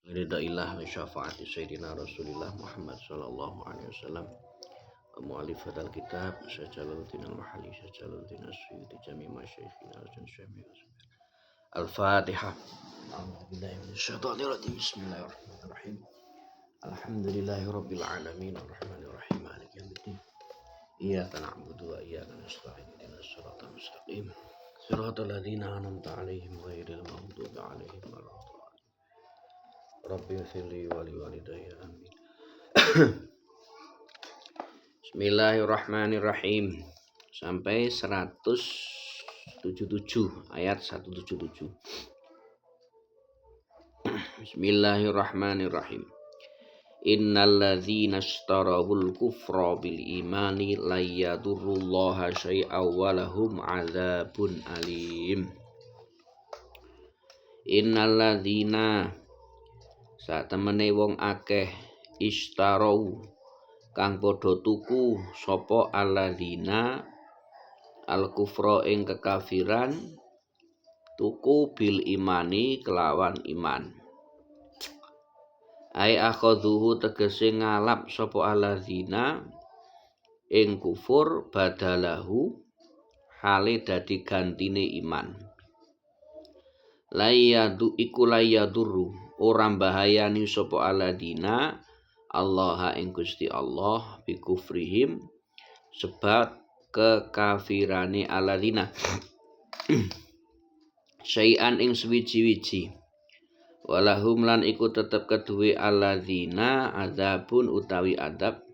Ridha ilah wa syafaati sayyidina Rasulillah Muhammad sallallahu alaihi wasallam wa mu'alif hadal kitab Syajaluddin al-Mahali Syajaluddin as-Suyuti jami' masyayikhina Al-Fatihah. A'udzubillahi minasyaitonir rajim. Bismillahirrahmanirrahim. Alhamdulillahirabbil alamin arrahmanir rahim maliki yaumiddin. Iyyaka na'budu wa iyyaka nasta'in ihdinas siratal mustaqim siratal ladzina an'amta 'alaihim ghairil maghdubi 'alaihim waladdallin. Rabbi firli wali walidayya amin. Bismillahirrahmanirrahim. Sampai 177 ayat 177. Bismillahirrahmanirrahim. Innal ladzina ishtarawul kufra bil imani la yadurrullaha syai'aw wa lahum 'adzabun alim. Innal ladzina sak temene wong akeh istarau kang padha tuku sapa alladzina al kufra ing kekafiran tuku bil imani kelawan iman. Ai akhadhuhu tegese ngalap sapa alladzina ing kufur badalahu hale dadi gantine iman. Layadu iku layaduru ora bahayani sapa alladzina Allah ing Gusti Allah bi kufrihim sebab kekafirane alladzina syai'an ing suwiji-wiji walahum lan iku tetep keduwe alladzina adzabun utawi adab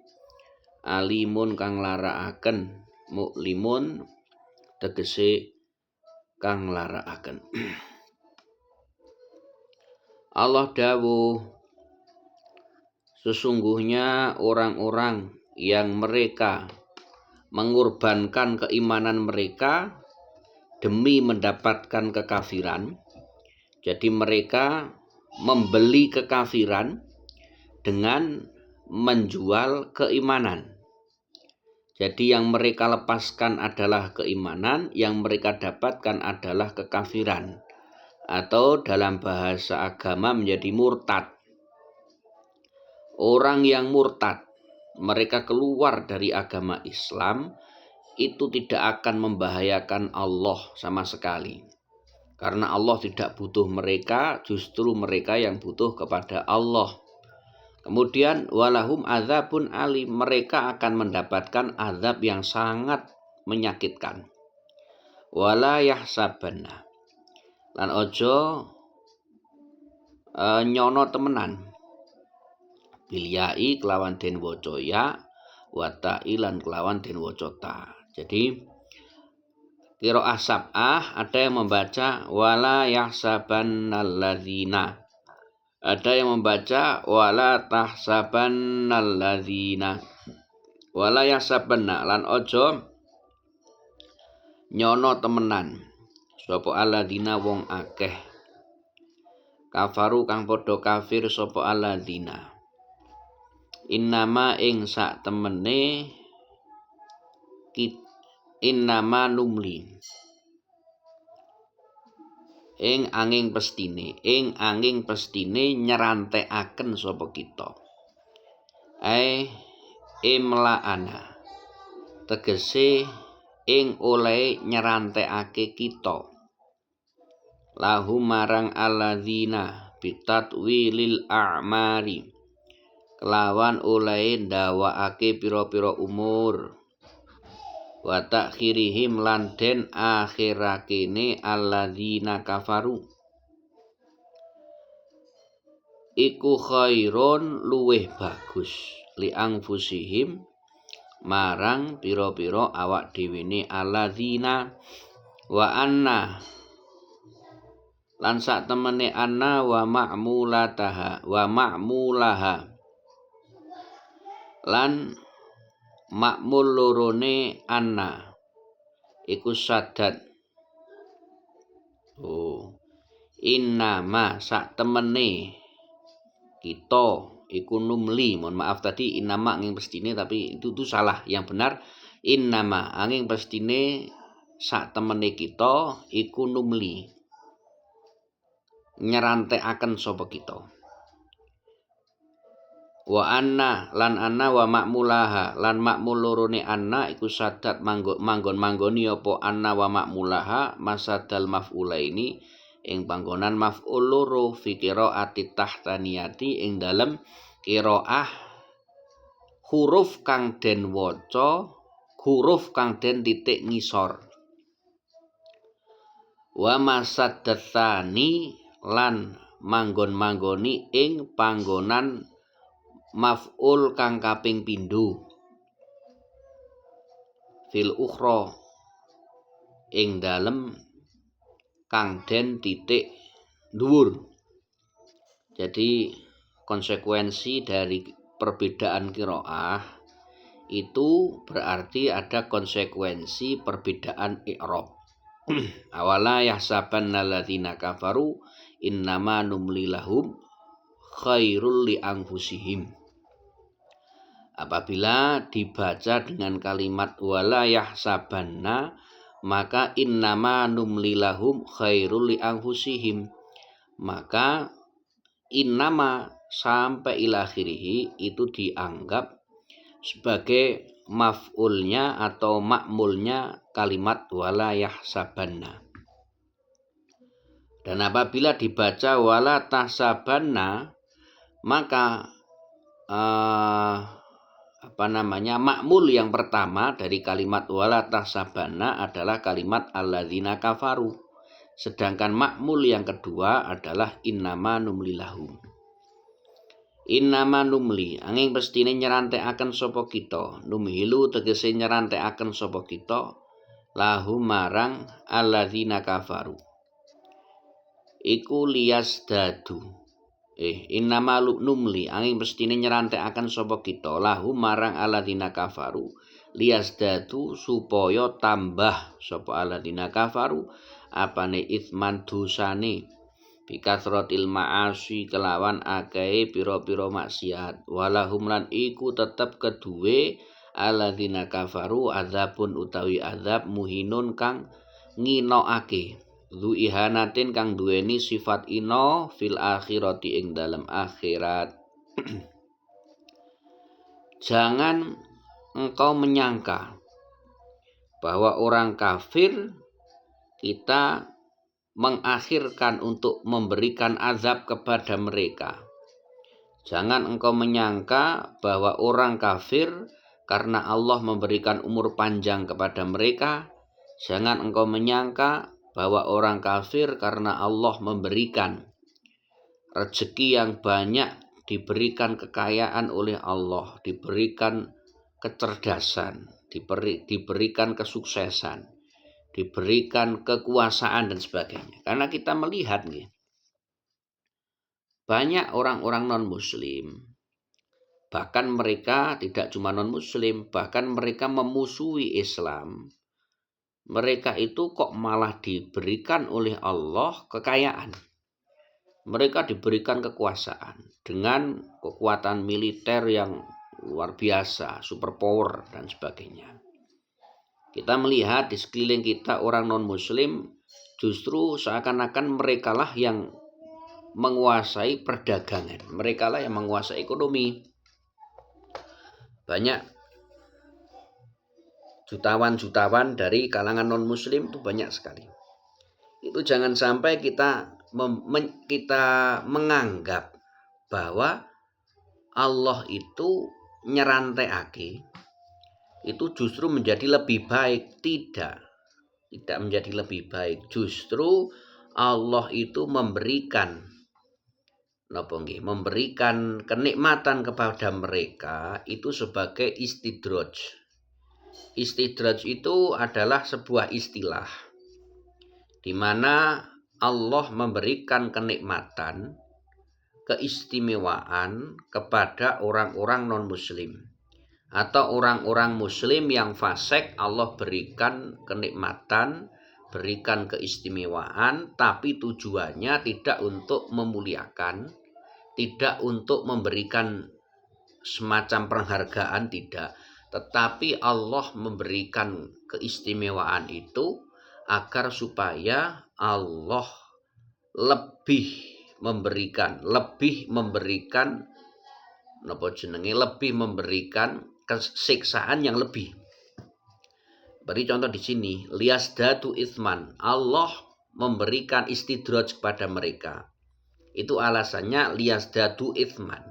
alimun kang larakaken muklimun tegese kang larakaken. Allah dawuh, sesungguhnya orang-orang yang mereka mengorbankan keimanan mereka demi mendapatkan kekafiran. Jadi mereka membeli kekafiran dengan menjual keimanan. Jadi yang mereka lepaskan adalah keimanan, yang mereka dapatkan adalah kekafiran. Atau dalam bahasa agama menjadi murtad. Orang yang murtad, mereka keluar dari agama Islam, itu tidak akan membahayakan Allah sama sekali. Karena Allah tidak butuh mereka, justru mereka yang butuh kepada Allah. Kemudian walahum adzabun alim, mereka akan mendapatkan azab yang sangat menyakitkan. Wala yahsabanna, lan ojo nyono temenan bilyai kelawan den waca ya wa ta'ilan kelawan den waca ta. Jadi qiraah sab'ah ada yang membaca wala yahsabannal ladzina, ada yang membaca wala tahsabannal ladzina. Wala yahsabanna lan ojo nyono temenan sapa alladzina wong akeh kafaru kang padha kafir sapa alladzina. Innama ing sak temene innama numli ing angin pestine nyerantekaken sapa kita. Imla'ana tegese ing oleh nyerantekake kita lahum marang alladzina bitatwilil a'mari kelawan oleh ndawakake pira-pira umur wa takhirihim lan den akhirakene alladzina kafaru iku khairun luweh bagus li anfusihim marang pira-pira awak dhewene alladzina wa anna lan sak temene anna wa ma'mulataha wa ma'mulaha lan makmul lorone anna iku sadat. Innama sak temene kita iku numli, mohon maaf tadi innama angin pestine tapi itu salah. Yang benar innama angin pestine sak temene kita iku numli nyerantekaken sapa kita. Wa anna lan anna wa ma'mulaha lan ma'mul lorone anna iku sadat manggon-manggoni apa anna wa ma'mulaha masadal maf'ulaini ing panggonan maf'ul loro fi qiraati tahtaniyati ing dalem qiraah huruf kang den waca huruf kang den titik ngisor. Wa masaddatsani lan manggon-manggoni ing panggonan maf'ul kang kaping pindho fil ukhra ing dalem kang den titik dhuwur. Jadi konsekuensi dari perbedaan qiraah itu berarti ada konsekuensi perbedaan i'rab. Awala yahsabanna alladziina kafaru innama numli lahum khairul li anfusihim. Apabila dibaca dengan kalimat wala yahsabanna maka innama numli lahum khairul li anfusihim, maka innama sampai ila akhirih itu dianggap sebagai maf'ulnya atau ma'mulnya kalimat wala yahsabanna. Dan apabila dibaca wala tahsabanna maka ma'mul yang pertama dari kalimat wala tahsabanna adalah kalimat alladzina kafaru. Sedangkan ma'mul yang kedua adalah innama numli lahum. Innama numli angin pestine nyerantekaken sapa kita, numhilu tegese nyerantekaken sapa kita lahum marang alladzina kafaru. Iku lias dadu. Innama numli angin pestine nyerantekaken sapa kita lahum marang alladzina kafaru lias dadu supaya tambah sapa alladzina kafaru apane itsman dosane bikasratil ma'asi kelawan akeh pira-pira maksiat walahum lan iku tetep keduwe alladzina kafaru azabun utawi azab muhinun kang nginokake lu ihanatin kang duweni sifat ino fil akhirati ing dalam akhirat. Jangan engkau menyangka bahwa orang kafir kita mengakhirkan untuk memberikan azab kepada mereka. Jangan engkau menyangka bahwa orang kafir karena Allah memberikan umur panjang kepada mereka. Jangan engkau menyangka bahwa orang kafir karena Allah memberikan rezeki yang banyak, diberikan kekayaan oleh Allah, diberikan kecerdasan, diberikan kesuksesan, diberikan kekuasaan dan sebagainya. Karena kita melihat nih, banyak orang-orang non-muslim, bahkan mereka tidak cuma non-muslim, bahkan mereka memusuhi Islam. Mereka itu kok malah diberikan oleh Allah kekayaan. Mereka diberikan kekuasaan dengan kekuatan militer yang luar biasa, superpower dan sebagainya. Kita melihat di sekeliling kita orang non-muslim justru seakan-akan merekalah yang menguasai perdagangan. Merekalah yang menguasai ekonomi. Banyak jutawan-jutawan dari kalangan non-muslim itu banyak sekali. Itu jangan sampai kita menganggap bahwa Allah itu nyerantekake itu justru menjadi lebih baik. Tidak menjadi lebih baik. Justru Allah itu memberikan kenikmatan kepada mereka itu sebagai istidraj. Istidraj itu adalah sebuah istilah di mana Allah memberikan kenikmatan, keistimewaan kepada orang-orang non-muslim. Atau orang-orang muslim yang fasik Allah berikan kenikmatan, berikan keistimewaan, tapi tujuannya tidak untuk memuliakan, tidak untuk memberikan semacam penghargaan, tidak. Tetapi Allah memberikan keistimewaan itu agar supaya Allah lebih memberikan lebih memberikan kesiksaan yang lebih. Beri contoh di sini, liyazdadu itsman. Allah memberikan istidraj kepada mereka. Itu alasannya liyazdadu itsman,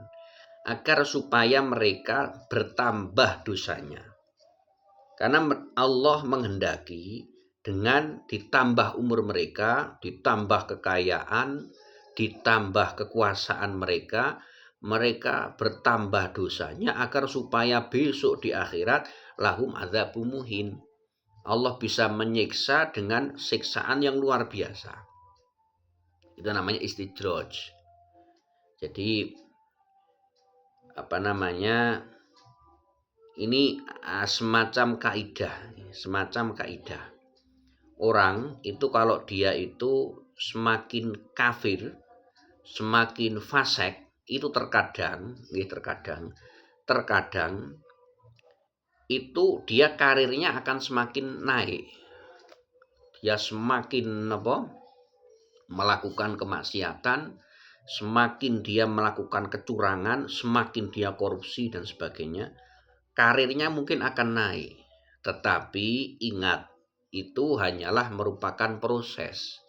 agar supaya mereka bertambah dosanya. Karena Allah menghendaki dengan ditambah umur mereka, ditambah kekayaan, ditambah kekuasaan mereka, mereka bertambah dosanya agar supaya besok di akhirat lahum adzabun muhin. Allah bisa menyiksa dengan siksaan yang luar biasa. Itu namanya istidraj. Jadi ini semacam kaidah. Orang itu kalau dia itu semakin kafir, semakin fasik, itu terkadang itu dia karirnya akan semakin naik. Dia semakin melakukan kemaksiatan, semakin dia melakukan kecurangan, semakin dia korupsi dan sebagainya, karirnya mungkin akan naik. Tetapi ingat, itu hanyalah merupakan proses.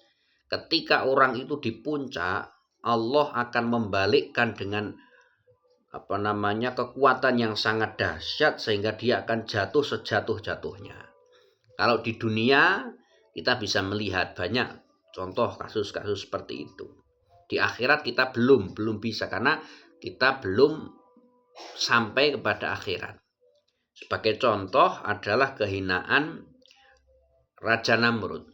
Ketika orang itu di puncak, Allah akan membalikkan dengan kekuatan yang sangat dahsyat sehingga dia akan jatuh sejatuh-jatuhnya. Kalau di dunia kita bisa melihat banyak contoh kasus-kasus seperti itu. Di akhirat kita belum bisa karena kita belum sampai kepada akhirat. Sebagai contoh adalah kehinaan Raja Namrud.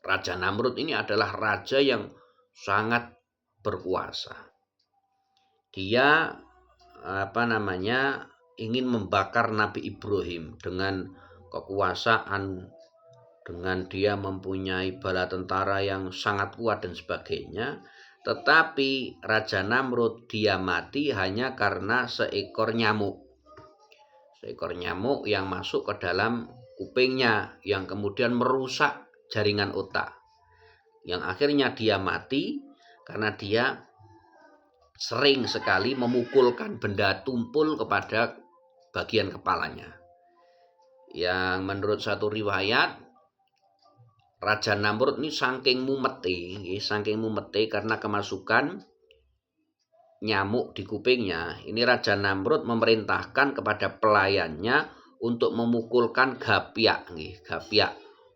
Raja Namrud ini adalah raja yang sangat berkuasa. Dia ingin membakar Nabi Ibrahim dengan kekuasaan, dengan dia mempunyai bala tentara yang sangat kuat dan sebagainya. Tetapi Raja Namrud dia mati hanya karena seekor nyamuk yang masuk ke dalam kupingnya, yang kemudian merusak jaringan otak, yang akhirnya dia mati karena dia sering sekali memukulkan benda tumpul kepada bagian kepalanya. Yang menurut satu riwayat, Raja Namrud ini saking mumete karena kemasukan nyamuk di kupingnya. Ini Raja Namrud memerintahkan kepada pelayannya untuk memukulkan gapyak.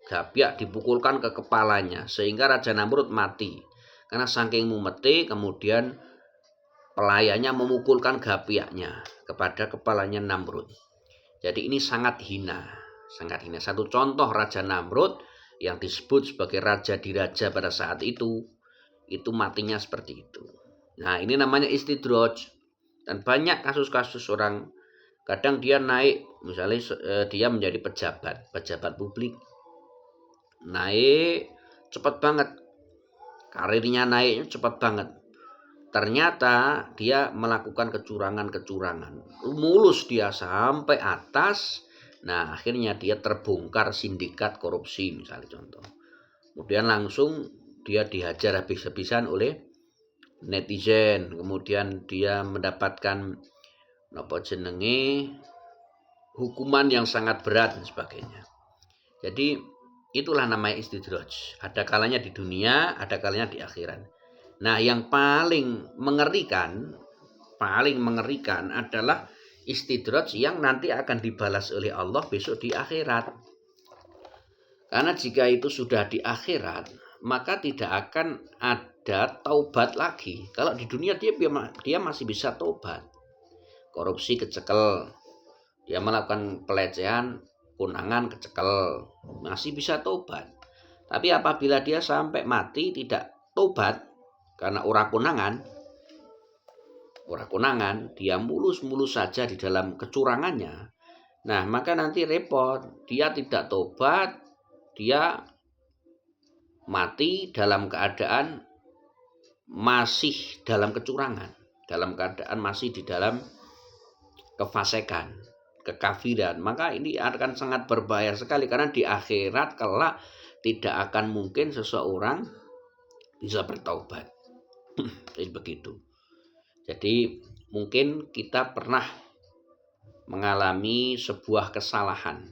Gapyak dipukulkan ke kepalanya sehingga Raja Namrud mati. Karena saking mumete, kemudian pelayannya memukulkan gapyaknya kepada kepalanya Namrud. Jadi ini sangat hina. Satu contoh Raja Namrud yang disebut sebagai raja diraja pada saat itu matinya seperti itu. Nah, ini namanya istidraj. Dan banyak kasus-kasus orang, kadang dia naik, misalnya dia menjadi pejabat publik. Naik cepat banget. Karirnya naiknya cepat banget. Ternyata dia melakukan kecurangan. Mulus dia sampai atas. Nah, akhirnya dia terbongkar sindikat korupsi misalnya contoh. Kemudian langsung dia dihajar habis-habisan oleh netizen. Kemudian dia mendapatkan hukuman yang sangat berat dan sebagainya. Jadi itulah namanya istidraj. Ada kalanya di dunia, ada kalanya di akhirat. Nah, yang paling mengerikan adalah istidraj yang nanti akan dibalas oleh Allah besok di akhirat. Karena jika itu sudah di akhirat, maka tidak akan ada taubat lagi. Kalau di dunia dia masih bisa taubat. Korupsi kecekel, dia melakukan pelecehan, konangan kecekel, masih bisa taubat. Tapi apabila dia sampai mati tidak taubat, karena ora konangan, dia mulus saja di dalam kecurangannya. Nah, maka nanti repot. Dia tidak tobat, dia mati dalam keadaan masih dalam kecurangan, dalam keadaan masih di dalam kefasikan, kekafiran. Maka ini akan sangat berbahaya sekali karena di akhirat kelak tidak akan mungkin seseorang bisa bertaubat. Jadi begitu. Jadi mungkin kita pernah mengalami sebuah kesalahan.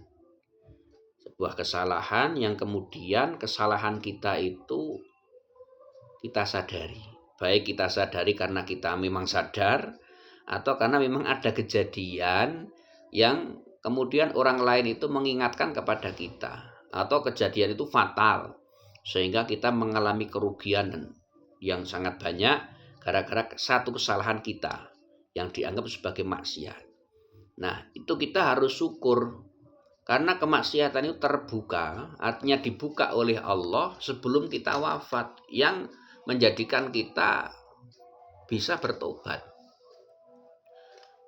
Sebuah kesalahan yang kemudian kesalahan kita itu kita sadari. Baik kita sadari karena kita memang sadar, atau karena memang ada kejadian yang kemudian orang lain itu mengingatkan kepada kita, atau kejadian itu fatal sehingga kita mengalami kerugian yang sangat banyak gara-gara satu kesalahan kita yang dianggap sebagai maksiat. Nah, itu kita harus syukur karena kemaksiatan itu terbuka, artinya dibuka oleh Allah sebelum kita wafat, yang menjadikan kita bisa bertobat.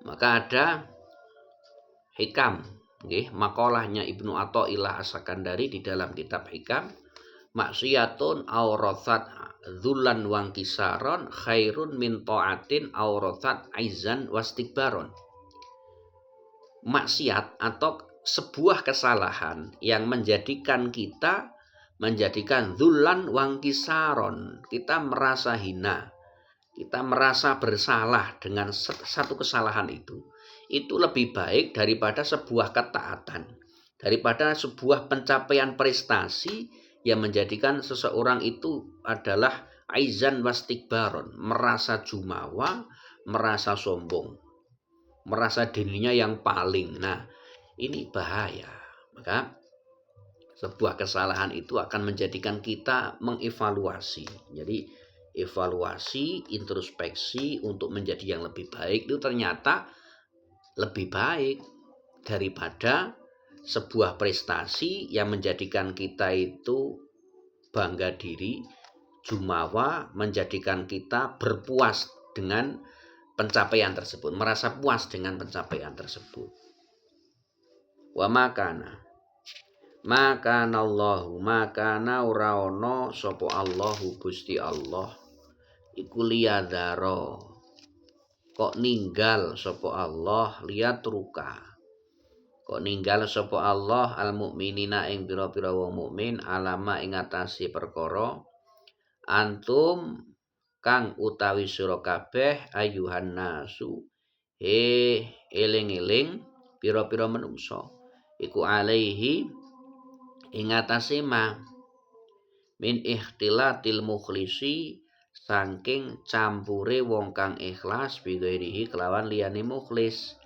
Maka ada hikam, makolahnya Ibnu Athaillah As-Sakandari di dalam kitab Hikam, maksiyatun aurathat dzullan wangkisaron khairun min ta'atin aurathat aizan wastikbaron. Maksiat atau sebuah kesalahan yang menjadikan dzullan wangkisaron, kita merasa hina, kita merasa bersalah dengan satu kesalahan itu lebih baik daripada sebuah ketaatan, daripada sebuah pencapaian prestasi yang menjadikan seseorang itu adalah aizan wastikbaron, merasa jumawa, merasa sombong, merasa dirinya yang paling. Nah, ini bahaya. Maka sebuah kesalahan itu akan menjadikan kita mengevaluasi. Jadi evaluasi, introspeksi untuk menjadi yang lebih baik itu ternyata lebih baik daripada sebuah prestasi yang menjadikan kita itu bangga diri, jumawa, menjadikan kita berpuas dengan pencapaian tersebut, merasa puas dengan pencapaian tersebut. Wa makana Allahu makana ora ana sapa Allahu Gusti Allah iku liyadzara kok ninggal sapa Allah liyatruka kok ninggal sapa Allah al mukminina ing pira-pira wong mukmin alama ing atase perkara antum kang utawi sira kabeh ayuhan nasu eling-eling pira-pira menungsa iku alaihi ing atase ma min ikhtilatil mukhlisi saking campure wong kang ikhlas bighairihi kelawan liyane mukhlis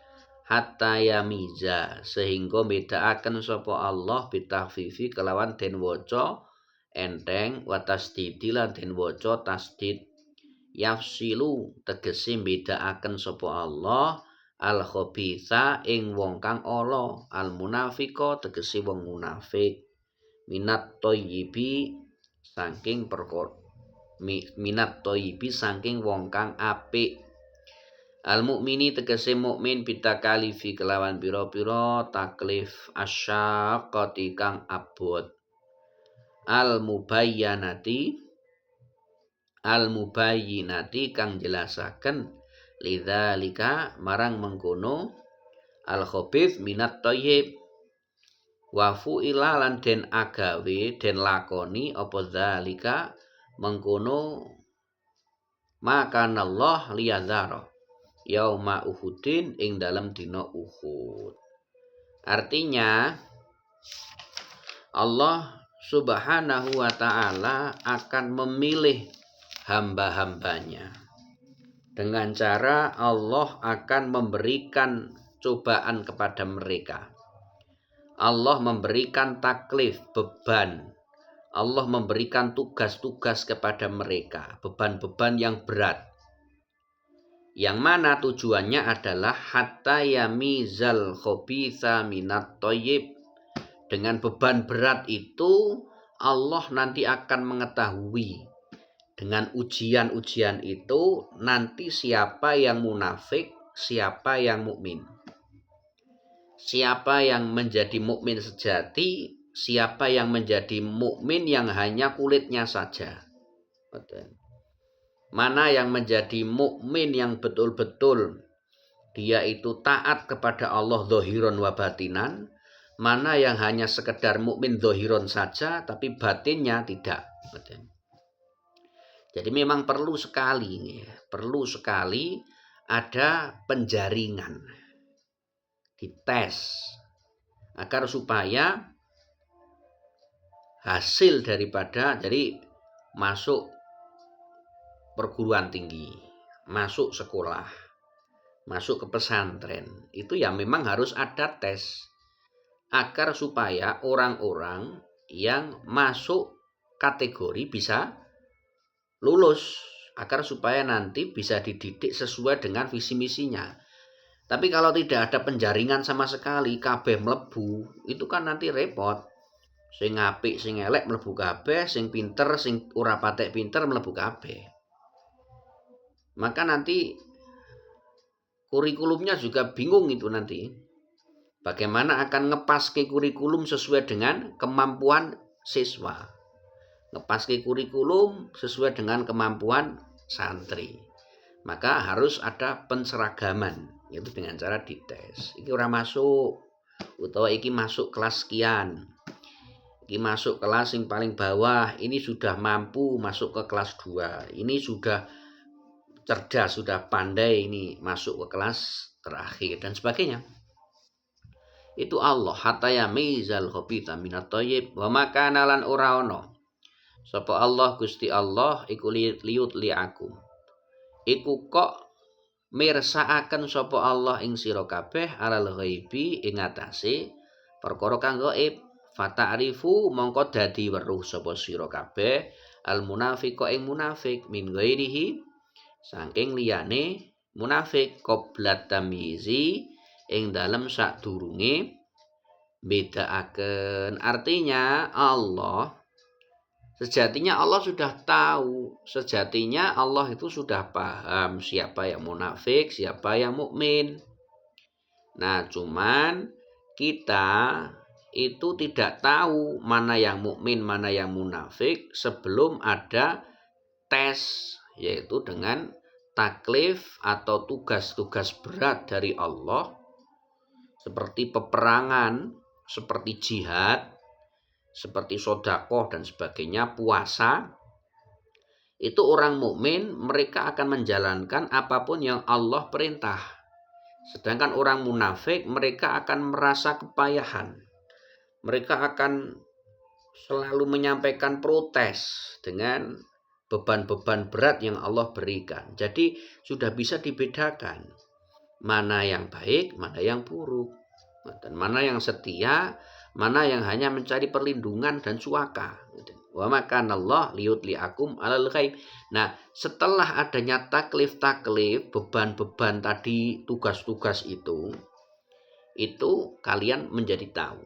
hatta yamiza sehingga bedakaken sapa Allah bitahfifi kelawan den waca enteng wa tasdidi lan den waca tasdid yafsilu tegese bedakaken sapa Allah al khabitha ing wong kang ala al munafiqa tegese wong munafik minat thayyibi saking perkara minat thayyibi saking wong kang apik al mukmini tegese mukmin bitakalifi kelawan pira-pira taklif asyaqati kang abot al mubayyinati kang jelasaken lidzalika marang mengkono al khabith minat thayyib wa fu'ila lan den agawe den lakoni apa zalika mengkono maka Allah liyadzara yauma uhudin ing dalam dina Uhud. Artinya Allah Subhanahu wa ta'ala akan memilih hamba-hambanya dengan cara Allah akan memberikan cobaan kepada mereka. Allah memberikan taklif, beban. Allah memberikan tugas-tugas kepada mereka, beban-beban yang berat. Yang mana tujuannya adalah hatta yamizal khabitha minat thayyib. Dengan beban berat itu Allah nanti akan mengetahui dengan ujian-ujian itu nanti siapa yang munafik, siapa yang mukmin. Siapa yang menjadi mukmin sejati, siapa yang menjadi mukmin yang hanya kulitnya saja. Mana yang menjadi mukmin yang betul-betul dia itu taat kepada Allah zahiran wa batinan, mana yang hanya sekedar mukmin zahiran saja tapi batinnya tidak. Jadi memang perlu sekali ada penjaringan, dites agar supaya hasil daripada jadi masuk perguruan tinggi, masuk sekolah, masuk ke pesantren, itu ya memang harus ada tes agar supaya orang-orang yang masuk kategori bisa lulus, agar supaya nanti bisa dididik sesuai dengan visi misinya. Tapi kalau tidak ada penjaringan sama sekali, kabeh mlebu, itu kan nanti repot. Sing apik, sing elek mlebu kabeh, sing pinter, sing ora patek pinter mlebu kabeh. Maka nanti kurikulumnya juga bingung itu nanti. Bagaimana akan ngepaske kurikulum sesuai dengan kemampuan siswa. Ngepaske kurikulum sesuai dengan kemampuan santri. Maka harus ada penseragaman, yaitu dengan cara dites. Iki ora masuk, utawa iki masuk kelas sekian. Iki masuk kelas yang paling bawah, ini sudah mampu masuk ke kelas 2. Ini sudah cerdas, sudah pandai, ini masuk ke kelas terakhir dan sebagainya. Itu Allah hatta yamizal khabitha minat thayyib wa makana lan ora ana sapa Allah Gusti Allah iku liut li aku. Iku kok mirsakaken sapa Allah ing sira kabeh alal ghaibi ing atase perkara kang gaib. Fata'rifu mongko dadi weruh sapa sira kabeh al munafiqa ing munafik min ghairihi saking liyane munafik qablat tamyizi ing dalem sadurunge bedakaken. Artinya sejatinya Allah sudah tahu, sejatinya Allah itu sudah paham siapa yang munafik, siapa yang mukmin. Nah, cuman kita itu tidak tahu mana yang mukmin, mana yang munafik sebelum ada tes, yaitu dengan taklif atau tugas-tugas berat dari Allah seperti peperangan, seperti jihad, seperti sedekah dan sebagainya, puasa. Itu orang mukmin mereka akan menjalankan apapun yang Allah perintah. Sedangkan orang munafik mereka akan merasa kepayahan. Mereka akan selalu menyampaikan protes dengan beban-beban berat yang Allah berikan. Jadi sudah bisa dibedakan mana yang baik, mana yang buruk, dan mana yang setia, mana yang hanya mencari perlindungan dan suaka. Wa makanallah liyutliakum alal ghaib. Nah, setelah adanya taklif-taklif, beban-beban tadi, tugas-tugas itu kalian menjadi tahu.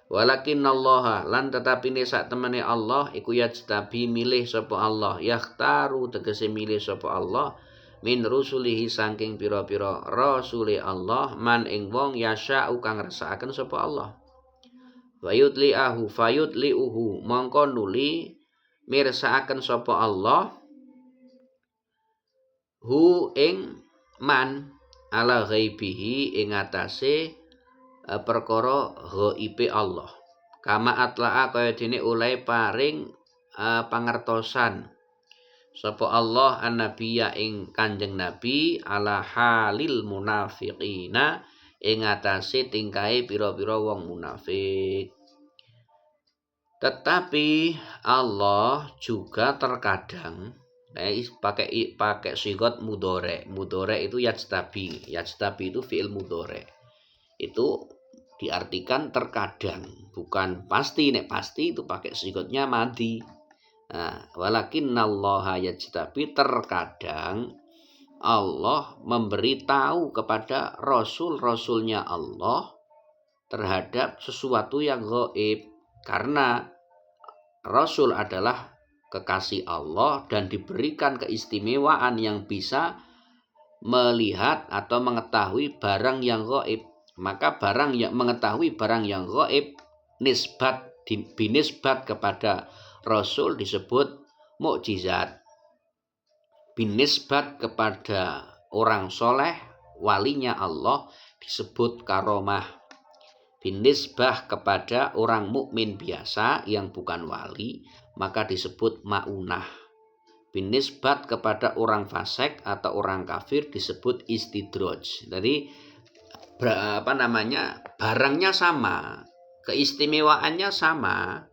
Walakinallaha lan tetapine sak temene Allah iku yajtabi milih sapa Allah, yakhtaru tegese milih sapa Allah min rusulihi saking pira-pira rasuli Allah man ing wong yasya'u kang ngersakaken sapa Allah. Fayutli'uhu mongko nuli mirsakaken sapa Allah hu ing man ala ghaibihi ing atase perkara ghaibe Allah. Kama atla'a kaya dene oleh paring pangertosan sapa Allah an-nabiyya ing Kanjeng Nabi ala halil munafiqina ing atase tingkahe pira-pira wong munafik. Tetapi Allah juga terkadang pakai sigot mudhore. Mudhore itu yajtabi. Yajtabi itu fi'il mudhore. Itu diartikan terkadang, bukan pasti. Nek pasti itu pakai sigotnya madi. Nah, walakinnallaha yajtabi, terkadang Allah memberitahu kepada rasul-rasulnya Allah terhadap sesuatu yang gaib, karena rasul adalah kekasih Allah dan diberikan keistimewaan yang bisa melihat atau mengetahui barang yang gaib. Maka barang yang mengetahui barang yang gaib binisbat kepada rasul disebut mukjizat. Binisbat kepada orang soleh walinya Allah disebut karomah. Binisbah kepada orang mukmin biasa yang bukan wali maka disebut maunah. binisbat kepada orang fasik atau orang kafir disebut istidraj. Jadi barangnya sama, keistimewaannya sama,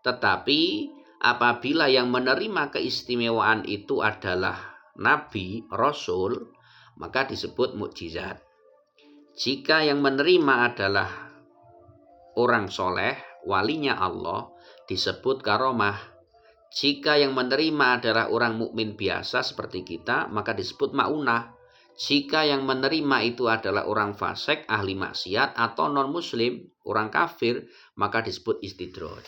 tetapi apabila yang menerima keistimewaan itu adalah nabi, rasul, maka disebut mukjizat. Jika yang menerima adalah orang soleh, walinya Allah, disebut karomah. Jika yang menerima adalah orang mukmin biasa seperti kita, maka disebut maunah. Jika yang menerima itu adalah orang fasik, ahli maksiat, atau non-muslim, orang kafir, maka disebut istidraj.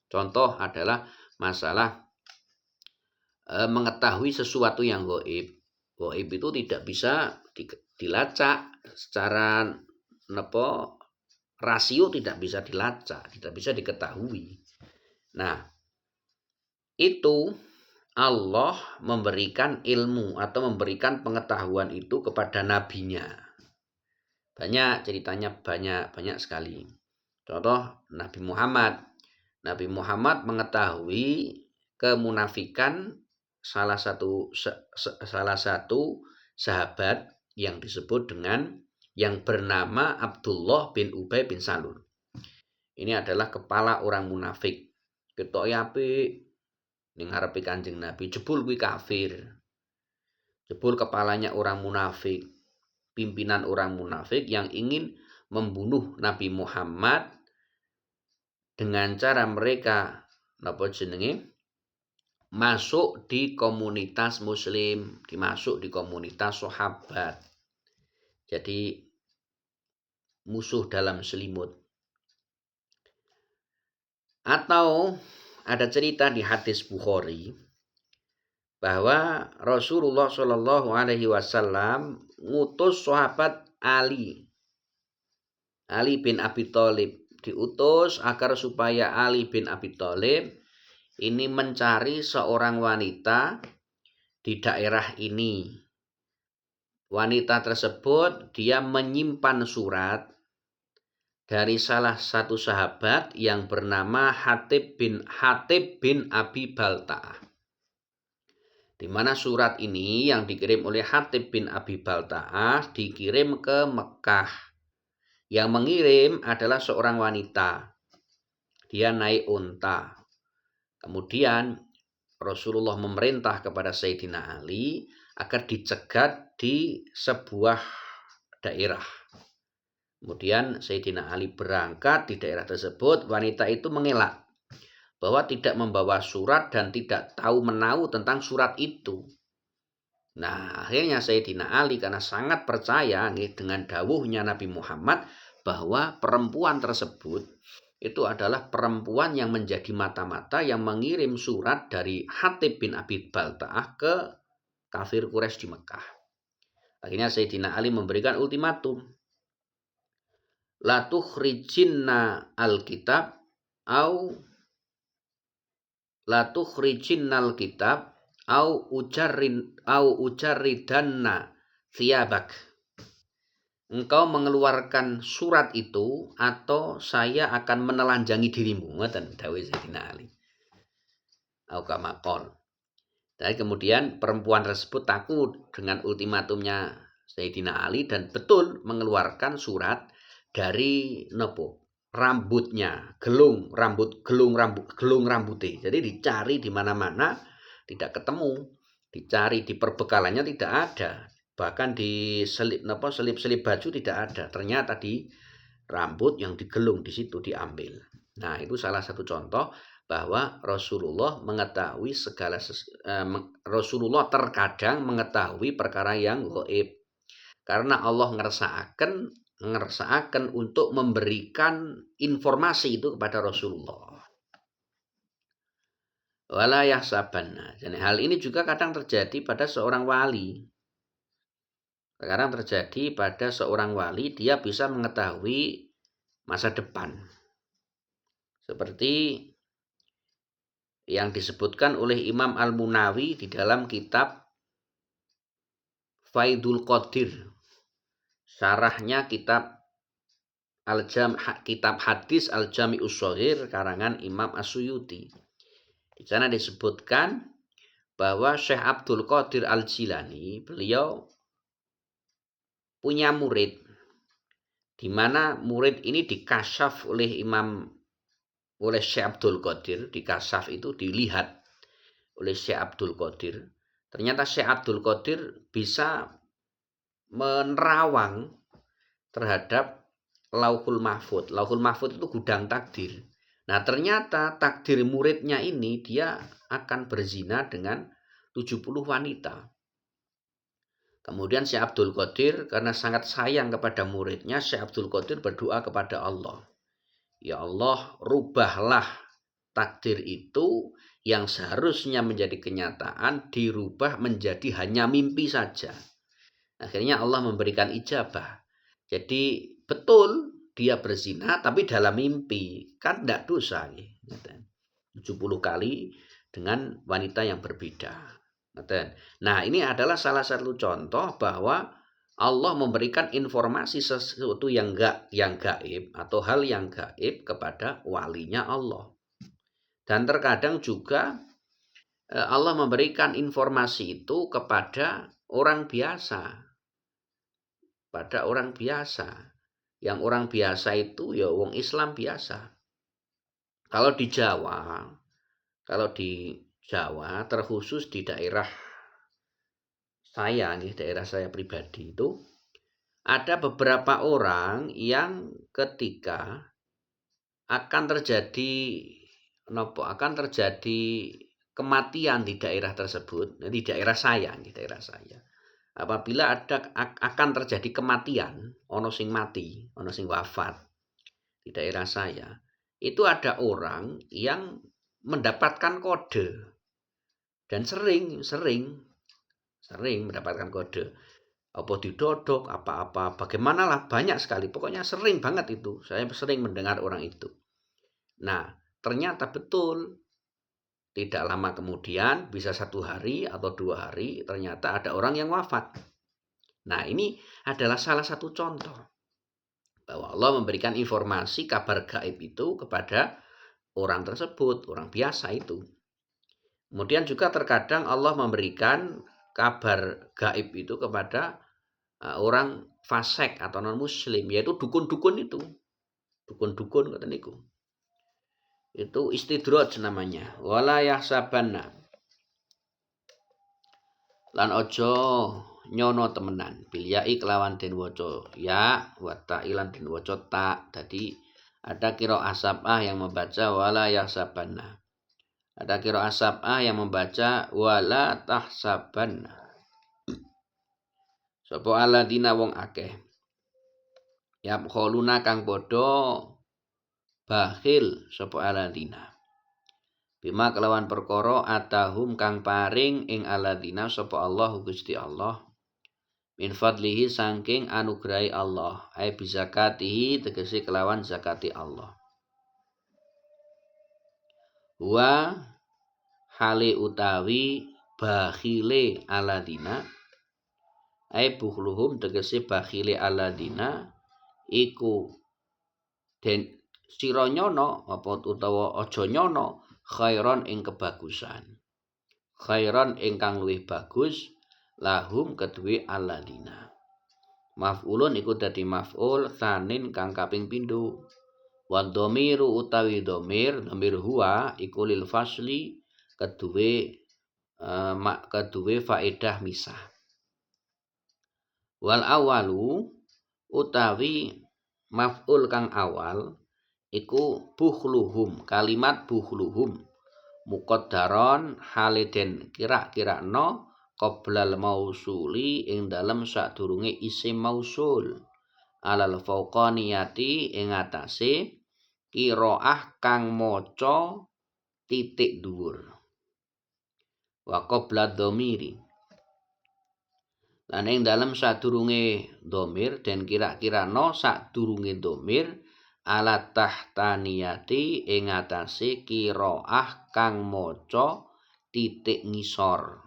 Contoh adalah masalah mengetahui sesuatu yang gaib. Gaib itu tidak bisa dilacak secara rasio, tidak bisa dilacak, tidak bisa diketahui. Nah, itu Allah memberikan ilmu atau memberikan pengetahuan itu kepada nabinya. Banyak ceritanya, banyak sekali. Contoh Nabi Muhammad. Nabi Muhammad mengetahui kemunafikan salah satu sahabat yang disebut dengan yang bernama Abdullah bin Ubay bin Salul. Ini adalah kepala orang munafik. Ketok apik ning ngarepe Kanjeng Nabi, jebul kuwi kafir. Jebul kepalanya orang munafik, pimpinan orang munafik yang ingin membunuh Nabi Muhammad dengan cara mereka masuk di komunitas muslim, dimasuk di komunitas sahabat. Jadi musuh dalam selimut. Atau ada cerita di hadis Bukhari bahwa Rasulullah Shallallahu Alaihi Wasallam ngutus sahabat Ali bin Abi Thalib, diutus agar supaya Ali bin Abi Thalib ini mencari seorang wanita di daerah ini. Wanita tersebut dia menyimpan surat dari salah satu sahabat yang bernama Hatib bin Abi Balta'ah. Di mana surat ini yang dikirim oleh Hatib bin Abi Balta'ah dikirim ke Mekah. Yang mengirim adalah seorang wanita. Dia naik unta. Kemudian Rasulullah memerintah kepada Sayyidina Ali agar dicegat di sebuah daerah. Kemudian Sayyidina Ali berangkat di daerah tersebut. Wanita itu mengelak bahwa tidak membawa surat dan tidak tahu menahu tentang surat itu. Nah, akhirnya Sayyidina Ali karena sangat percaya dengan dawuhnya Nabi Muhammad bahwa perempuan tersebut itu adalah perempuan yang menjadi mata-mata yang mengirim surat dari Hatib bin Abi Balta'ah ke kafir Quraisy di Mekah. Akhirnya Sayyidina Ali memberikan ultimatum. La tukhrijinna al-kitab au la tukhrijinnal kitab au ujarridanna thiyabak. Engkau mengeluarkan surat itu atau saya akan menelanjangi dirimu. Ngoten dawuh Sayyidina Ali. Au kama qol. Dan kemudian perempuan tersebut takut dengan ultimatumnya Sayyidina Ali dan betul mengeluarkan surat dari rambutnya, gelung rambutnya. Jadi dicari di mana-mana tidak ketemu, dicari di perbekalannya tidak ada, bahkan di selip baju tidak ada. Ternyata di rambut yang digelung di situ diambil. Nah, itu salah satu contoh bahwa Rasulullah mengetahui Rasulullah terkadang mengetahui perkara yang gaib. Karena Allah ngersaaken untuk memberikan informasi itu kepada Rasulullah. Wala yahsabanna. Dan hal ini juga kadang terjadi pada seorang wali. Sekarang terjadi pada seorang wali, dia bisa mengetahui masa depan. Seperti yang disebutkan oleh Imam Al-Munawi di dalam kitab Faidul Qadir. Syarahnya kitab hadis Al-Jami'us Shaghir karangan Imam As-Suyuti. Di sana disebutkan bahwa Syekh Abdul Qadir Al-Jilani beliau punya murid, di mana murid ini dikasyaf oleh Syekh Abdul Qadir. Dikasyaf itu dilihat oleh Syekh Abdul Qadir. Ternyata Syekh Abdul Qadir bisa menerawang terhadap Lauhul Mahfud. Lauhul Mahfud itu gudang takdir. Nah, ternyata takdir muridnya ini dia akan berzina dengan 70 wanita. Kemudian Syekh Abdul Qadir karena sangat sayang kepada muridnya, Syekh Abdul Qadir berdoa kepada Allah. Ya Allah, rubahlah takdir itu yang seharusnya menjadi kenyataan dirubah menjadi hanya mimpi saja. Akhirnya Allah memberikan ijabah. Jadi betul dia berzina tapi dalam mimpi, kan tidak dosa. 70 kali dengan wanita yang berbeda. Nah, ini adalah salah satu contoh bahwa Allah memberikan informasi sesuatu yang gaib atau hal yang gaib kepada walinya Allah. Dan terkadang juga Allah memberikan informasi itu kepada orang biasa. Pada orang biasa. Yang orang biasa itu ya wong Islam biasa. Kalau di Jawa terkhusus di daerah saya pribadi itu ada beberapa orang yang ketika akan terjadi kematian di daerah tersebut, di daerah saya. Apabila akan terjadi kematian, ono sing mati, ono sing wafat di daerah saya, itu ada orang yang mendapatkan kode dan sering mendapatkan kode. Apa didodok, apa-apa, bagaimanalah banyak sekali. Pokoknya sering banget itu. Saya sering mendengar orang itu. Nah, ternyata betul. Tidak lama kemudian, bisa 1 hari atau 2 hari, ternyata ada orang yang wafat. Nah, ini adalah salah satu contoh bahwa Allah memberikan informasi kabar gaib itu kepada orang tersebut, orang biasa itu. Kemudian juga terkadang Allah memberikan kabar gaib itu kepada orang fasik atau non-muslim, yaitu dukun-dukun itu. Dukun-dukun kata niku. Itu istidraj namanya. Wala yahsabanna. Lan ojo nyono temenan. Bil ya'i kelawan den waca ya wa ta'ilan den waca ta. Jadi ada qiraah sab'ah yang membaca wala yahsabanna. Ada qiraah sab'ah yang membaca wala tahsabanna. Sapa alladzina wong akeh. Yabkhuluna kang padha bakhil sapa alladzina. Bima kelawan perkara atahum kang paring ing alladzina sapa Allah Gusti Allah. Min fadlihi saking anugrahi Allah, ai bizakatihi tegese kelawan zakati Allah. Wa hale utawi bakhile alladzina, ai bukhluhum tegese bakhile alladzina iku den sira nyono apa utawa aja nyono khairon ing kebagusan. Khairon ingkang luwih bagus lahum kedue alladzina. Maf'ulun iku dadi maf'ul tsanin kang kaping pindho. Wa dhamiru utawi dhamir huwa iku lil fasli kedue faedah misah. Wal awalu utawi maf'ul kang awal iku bukhluhum, kalimat bukhluhum muqaddaron haliden kira-kirano qoblal mausuli ing dalem sadurunge isim mausul alal fauqaniyati ing atase qiraah kang maca titik dhuwur wa qoblad dhamiri lan ing dalem sadurunge dhamir den kira-kirano sadurunge dhamir alat tahtaniyati ing atase qiraah kang maca titik ngisor.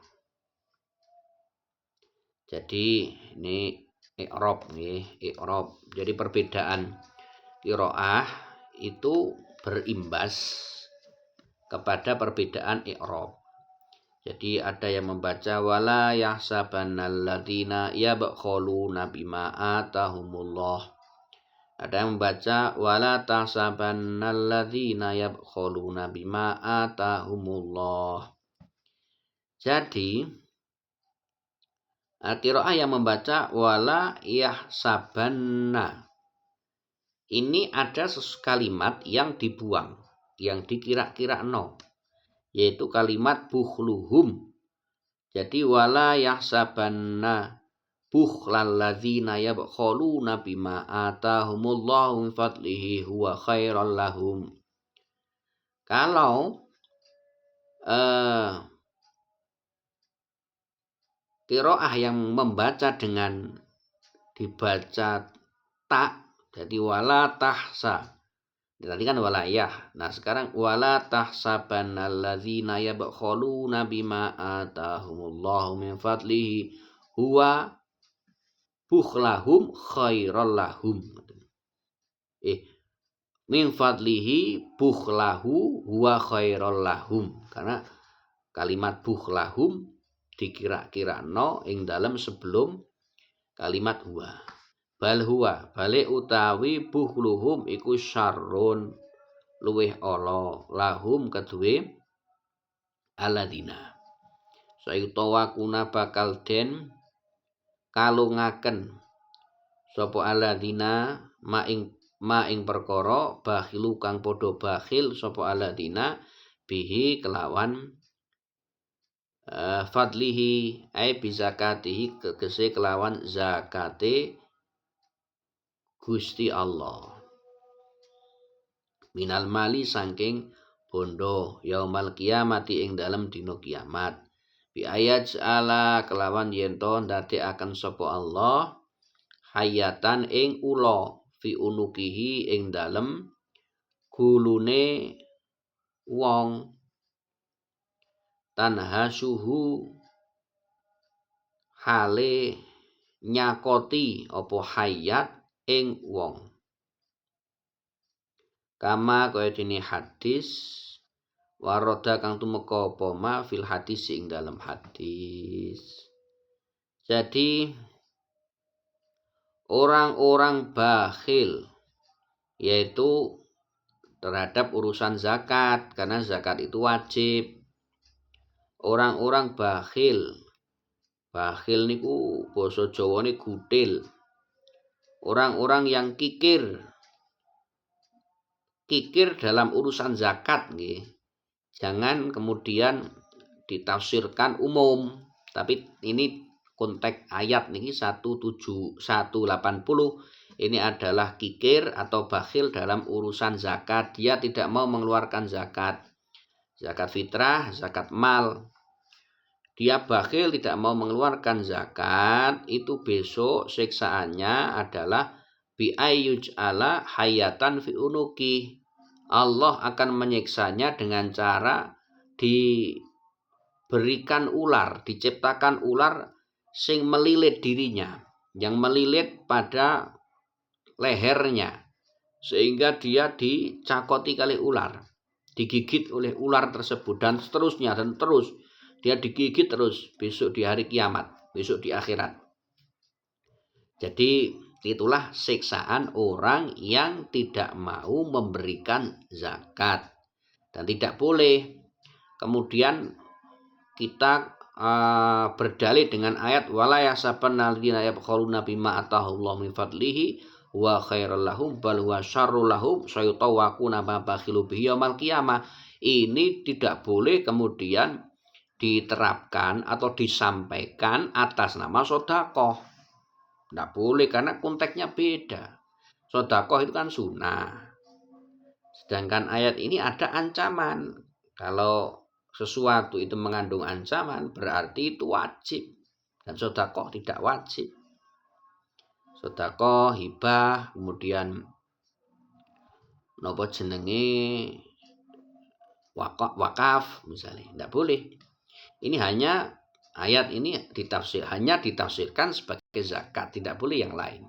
Jadi ini i'rab nggih, i'rab. Jadi perbedaan qiraah itu berimbas kepada perbedaan i'rab. Jadi ada yang membaca wala yahsabannalladzina yabkhuluna bima atahumullah. Ada yang membaca wala tahsabannalladzina yabkhuluna bima atahumullah. Jadi qiraah yang membaca wala yahsabanna. Ini ada kalimat yang dibuang, yang dikira-kira no, yaitu kalimat bukhluhum. Jadi wala yahsabanna bukhlal ladzina yabkhuluna bima atahumullahu min fadlihi huwa khairal lahum. Kalau qiraah yang membaca dengan dibaca tak, jadi wala tahsa. Tadi kan walayah. Nah sekarang wala tahsabannalladzina yabkhuluna bima atahumullahu min fadlihi huwa bukhlahum khairal lahum. Min fadlihi bukhlahu huwa khairal lahum. Karena kalimat bukhlahum dikira-kira no ing dalam sebelum kalimat huwa. Bal huwa balik utawi bukhluhum iku syarrun luweh ala lahum kedue aladina. Sayutawa kuna bakal den kalungaken sapa aladina maing perkara bakhilu kang padha bakhil sapa aladina bihi kelawan fadlihi ai bizakatihi kegese kelawan zakate Gusti Allah. Minal mali saking bondo yaumal kiamati ing dalem dina kiamat. Bi ayat ala kelawan yen to ndadekaken sapa Allah hayatan ing ula fi unukihi ing dalem gulune wong tanhasuhu hale nyakoti apa hayat ing wong. Kama kaya dene hadis waroda kang tumeka apa ma fil hadis ing dalam hadis. Jadi orang-orang bakhil yaitu terhadap urusan zakat karena zakat itu wajib. Orang-orang bakhil niku basa Jawane gutil. Orang-orang yang kikir dalam urusan zakat nggih. Jangan kemudian ditafsirkan umum, tapi ini konteks ayat niki 180 ini adalah kikir atau bakhil dalam urusan zakat. Dia tidak mau mengeluarkan zakat fitrah, zakat mal. Dia bakhil tidak mau mengeluarkan zakat, itu besok siksaannya adalah bi'ayyuj ala hayatan fi unuki. Allah akan menyiksanya dengan cara diberikan ular, diciptakan ular sing melilit dirinya, yang melilit pada lehernya, sehingga dia dicakoti kali ular, digigit oleh ular tersebut dan seterusnya dan terus. Dia digigit terus besok di hari kiamat, besok di akhirat. Jadi itulah siksaan orang yang tidak mau memberikan zakat. Dan tidak boleh kemudian kita berdalih dengan ayat wala yahsabannalladzina yabkhuluna bima atahullahu min fadlihi wa khairal lahum bal huwa syarrul lahum sayutawaquna ma bakhilu bihi yaumal qiyamah. Ini tidak boleh kemudian diterapkan atau disampaikan atas nama sedekah. Tidak boleh karena konteksnya beda. Sedekah itu kan sunnah. Sedangkan ayat ini ada ancaman. Kalau sesuatu itu mengandung ancaman berarti itu wajib. Dan sedekah tidak wajib. Sedekah, hibah, kemudian napa jenenge wakaf misalnya, tidak boleh. Ini hanya ayat ini hanya ditafsirkan sebagai zakat, tidak boleh yang lain.